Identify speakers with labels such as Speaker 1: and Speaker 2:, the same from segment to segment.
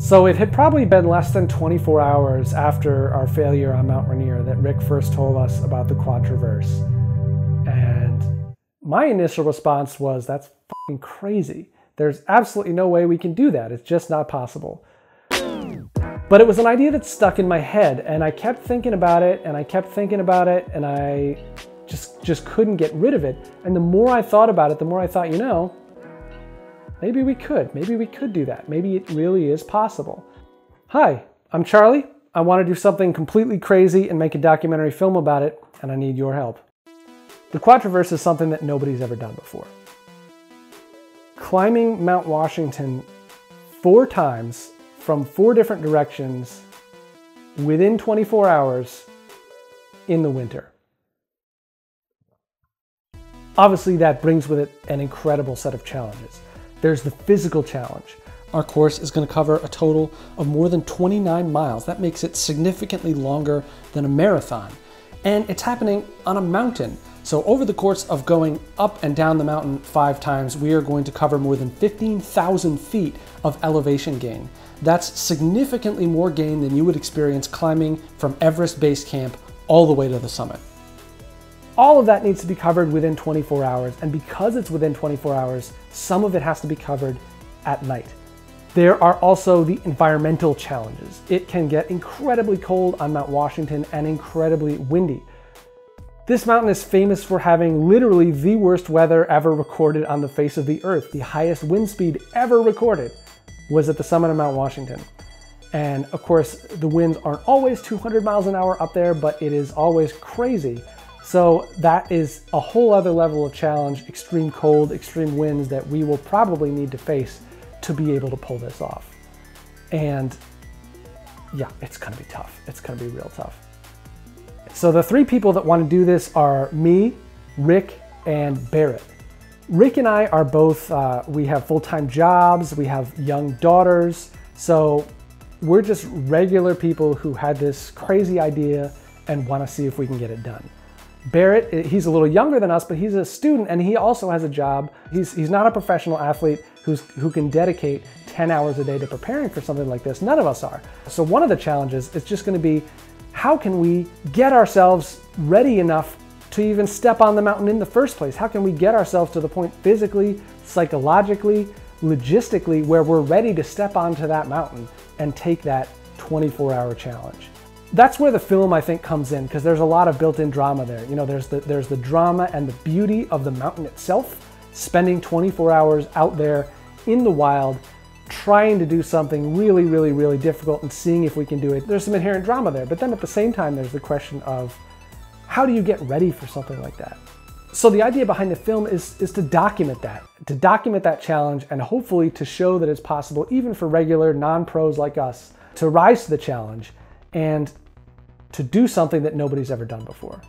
Speaker 1: So it had probably been less than 24 hours after our failure on Mount Rainier that Rick first told us about the quad traverse. And my initial response was, that's fucking crazy. There's absolutely no way we can do that. It's just not possible. But it was an idea that stuck in my head, and I kept thinking about it, and I kept thinking about it, and I just couldn't get rid of it. And the more I thought about it, the more I thought, you know, maybe we could do that. Maybe it really is possible. Hi, I'm Charlie. I want to do something completely crazy and make a documentary film about it, and I need your help. The quad traverse is something that nobody's ever done before. Climbing Mount Washington 4 times from 4 different directions within 24 hours in the winter. Obviously, that brings with it an incredible set of challenges. There's the physical challenge. Our course is going to cover a total of more than 29 miles. That makes it significantly longer than a marathon. And it's happening on a mountain. So over the course of going up and down the mountain 5 times, we are going to cover more than 15,000 feet of elevation gain. That's significantly more gain than you would experience climbing from Everest Base Camp all the way to the summit. All of that needs to be covered within 24 hours, and because it's within 24 hours, some of it has to be covered at night. There are also the environmental challenges. It can get incredibly cold on Mount Washington and incredibly windy. This mountain is famous for having literally the worst weather ever recorded on the face of the earth. The highest wind speed ever recorded was at the summit of Mount Washington. And of course, the winds aren't always 200 miles an hour up there, but it is always crazy. So that is a whole other level of challenge, extreme cold, extreme winds that we will probably need to face to be able to pull this off. And yeah, it's gonna be tough. It's gonna be real tough. So the 3 people that want to do this are me, Rick, and Barrett. Rick and I are both, we have full-time jobs, we have young daughters, so we're just regular people who had this crazy idea and want to see if we can get it done. Barrett, he's a little younger than us, but he's a student and he also has a job. He's not a professional athlete who can dedicate 10 hours a day to preparing for something like this. None of us are. So one of the challenges is just going to be, how can we get ourselves ready enough to even step on the mountain in the first place? How can we get ourselves to the point physically, psychologically, logistically, where we're ready to step onto that mountain and take that 24-hour challenge? That's where the film, I think, comes in, because there's a lot of built-in drama there. You know, there's the drama and the beauty of the mountain itself, spending 24 hours out there in the wild, trying to do something really, really, really difficult and seeing if we can do it. There's some inherent drama there, but then at the same time, there's the question of, how do you get ready for something like that? So the idea behind the film is to document that challenge, and hopefully to show that it's possible, even for regular non-pros like us, to rise to the challenge and to do something that nobody's ever done before.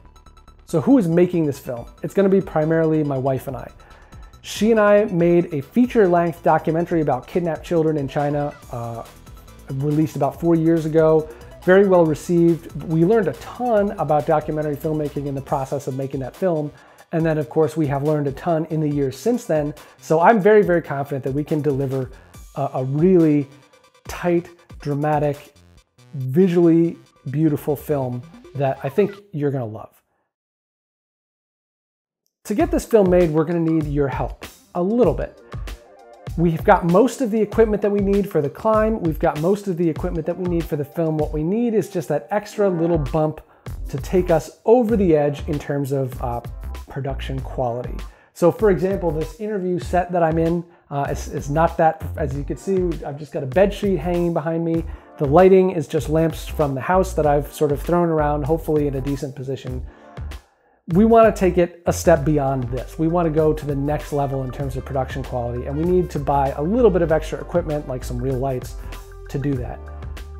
Speaker 1: So who is making this film? It's going to be primarily my wife and I. She and I made a feature-length documentary about kidnapped children in China, released about 4 years ago. Very well received. We learned a ton about documentary filmmaking in the process of making that film. And then of course we have learned a ton in the years since then. So I'm very, very confident that we can deliver a really tight, dramatic, visually beautiful film that I think you're gonna love. To get this film made, we're gonna need your help, a little bit. We've got most of the equipment that we need for the climb. We've got most of the equipment that we need for the film. What we need is just that extra little bump to take us over the edge in terms of production quality. So for example, this interview set that I'm in is not that, as you can see, I've just got a bed sheet hanging behind me. The lighting is just lamps from the house that I've sort of thrown around, hopefully in a decent position. We want to take it a step beyond this. We want to go to the next level in terms of production quality, and we need to buy a little bit of extra equipment, like some real lights, to do that.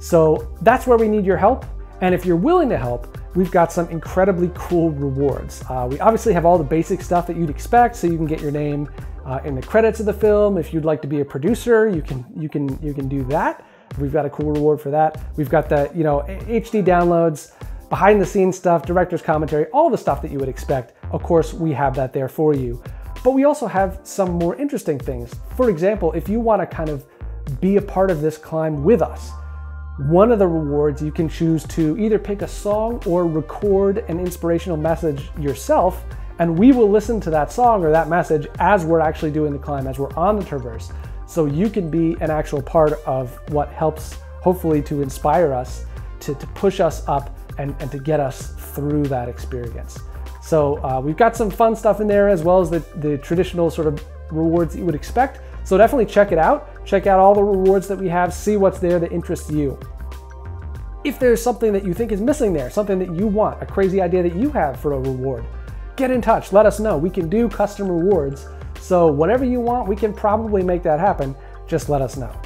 Speaker 1: So that's where we need your help. And if you're willing to help, we've got some incredibly cool rewards. We obviously have all the basic stuff that you'd expect, so you can get your name in the credits of the film. If you'd like to be a producer, you can do that. We've got a cool reward for that. We've got the HD downloads, behind the scenes stuff, director's commentary, all the stuff that you would expect. Of course, we have that there for you. But we also have some more interesting things. For example, if you want to kind of be a part of this climb with us. One of the rewards, you can choose to either pick a song or record an inspirational message yourself, and we will listen to that song or that message as we're actually doing the climb, as we're on the traverse. So you can be an actual part of what helps, hopefully, to inspire us, to push us up and to get us through that experience. So we've got some fun stuff in there, as well as the traditional sort of rewards that you would expect. So definitely check it out. Check out all the rewards that we have, see what's there that interests you. If there's something that you think is missing there, something that you want, a crazy idea that you have for a reward, get in touch, let us know. We can do custom rewards. So whatever you want, we can probably make that happen. Just let us know.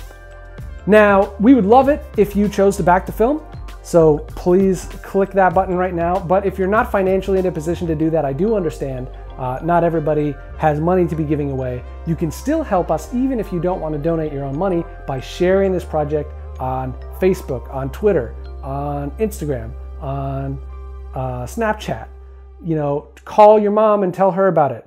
Speaker 1: Now, we would love it if you chose to back the film. So please click that button right now. But if you're not financially in a position to do that, I do understand. Not everybody has money to be giving away. You can still help us even if you don't want to donate your own money by sharing this project on Facebook, on Twitter, on Instagram, on Snapchat. You know, call your mom and tell her about it.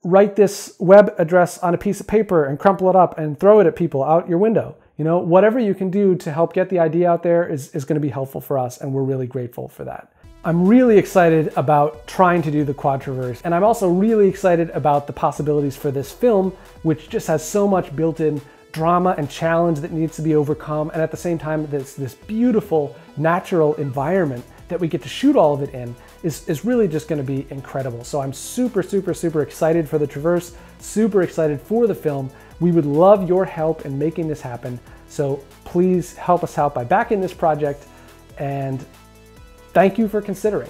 Speaker 1: Write this web address on a piece of paper and crumple it up and throw it at people out your window. You know, whatever you can do to help get the idea out there is going to be helpful for us, and we're really grateful for that. I'm really excited about trying to do the quad traverse, and I'm also really excited about the possibilities for this film, which just has so much built-in drama and challenge that needs to be overcome, and at the same time, this beautiful natural environment that we get to shoot all of it in is really just going to be incredible. So I'm super, super, super excited for the traverse, super excited for the film. We would love your help in making this happen. So please help us out by backing this project, and thank you for considering.